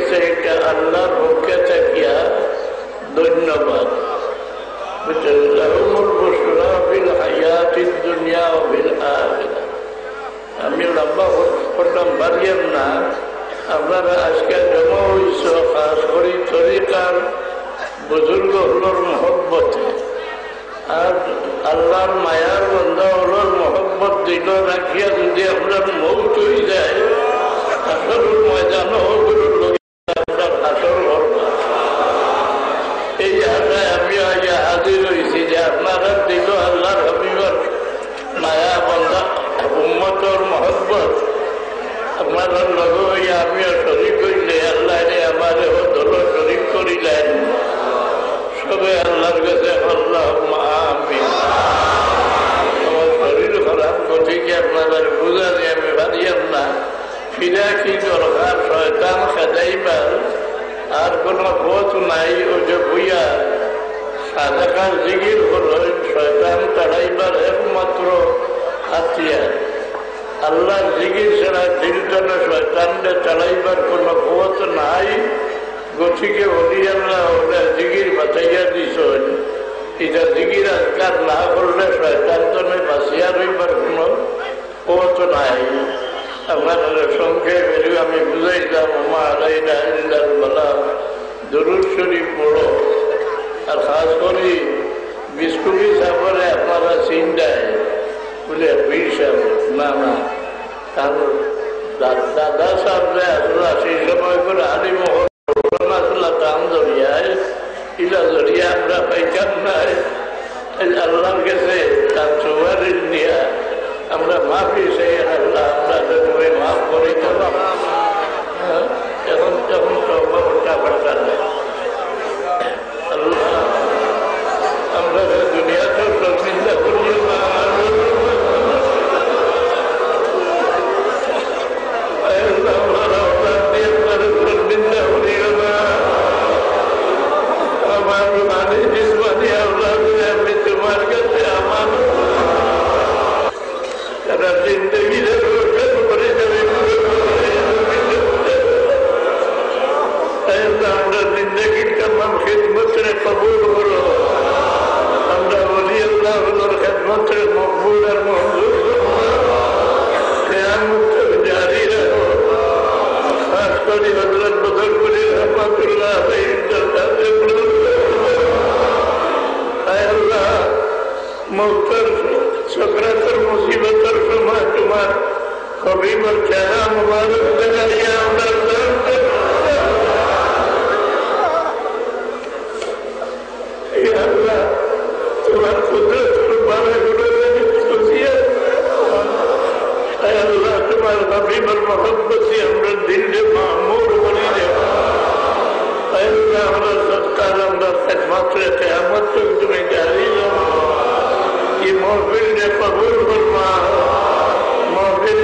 গেছে এটা আল্লাহর পক্ষে থাকিয়া ধন্যবাদ। আমি লম্বা করতাম পারলাম না, আপনারা আজকে জমা হইছ খাস করি তরিকার বুজুর্গ হলোর মহব্বতে আর আল্লাহর মায়ার বন্ধা হলোর মহব্বত দিল রাখিয়া যদি আপনার মৌত হয়ে যায় আসল ময়দান আপনার আসল হরবা। এই আশায় আমি আগে হাজির হয়েছি যে আপনারা দিল আল্লাহর হবিবর মায়া বন্ধা উম্মতর মহব্বত আপনারা লগ হইয়া আমিও শরীর করিলে আল্লাহ আমার দল শরীর করিলেন। সবে আল্লাহর কাছে আল্লাহ আমিন। আমার শরীর খারাপ গতিকে আপনারা বুঝা দিয়ে আমি পারিয়াম না। ফিরা কি দরকার শয়তান খেদাইবার আর কোন পথ নাই। ও যে বুইয়া সাদাকার জিগির হল শয়তান তাড়াইবার একমাত্র হাতিয়ার। আল্লাহর জিগির ছাড়া দিলটানা শয়তানকে তাড়াইবার কোন পথ নাই। গতিকে বলি আল্লাহ ওটা জিগির বাতাইয়া দিস। এটা জিগির আজকার না করলে শয়তান তনে বাঁচিয়া রইবার কোন পথ নাই। আপনাদের সঙ্গে বেরিয়ে আমি বুঝাইতাম মা আলাইনা ইল্লাল বালাগ দুরূদ শরীফ পড়ো। আর খাস করি বিস্কুটি সাপরে আপনারা চিন্তায় বলে বীর সাহেব না না কারণ দাদা সাহেবরে আসলে সেই সময় করে আলিমহল আসলে দাম জড়িয়ায় ইলা জড়িয়া আমরা পাইতাম নাই। আল্লাহর কাছে তার সুপারিশ নিয়ে আমরা মাফি চাই আল্লাহ আপনাদের মাফ করে দিলাম। এখন তখন কথাবার্তা নেই। আল্লাহ আমরা দুনিয়াতে চিন্তা করি আমার মানে জিসমানি আমি তোমার কাছে আমার তারা জিন্দগি করে যাবে। আমরা জিন্দগির তাম খিদমতের কবুল করো। আমরা বলি আল্লাহ খেদমতের মকবুল আর মঞ্জুর জারি রাখো। খাস করে হজরত বদরপুরি রহমতুল্লাহ আল্লাহ মৌতর সকরাতর মুসিবতর সময় তোমার হবিবর চেহারা মুবারক দেখাইয়া আমরা আল্লাহ তোমার কুদরতের আল্লাহ তোমার হবিবর মহব্বতে আমরা দিলে মামুর বলি দেব। আমরা সৎকার আমরা খেদমত কিয়ামত তক তুমি জারি রাখো। ये महफिल ने कबूल फरमा। महफिल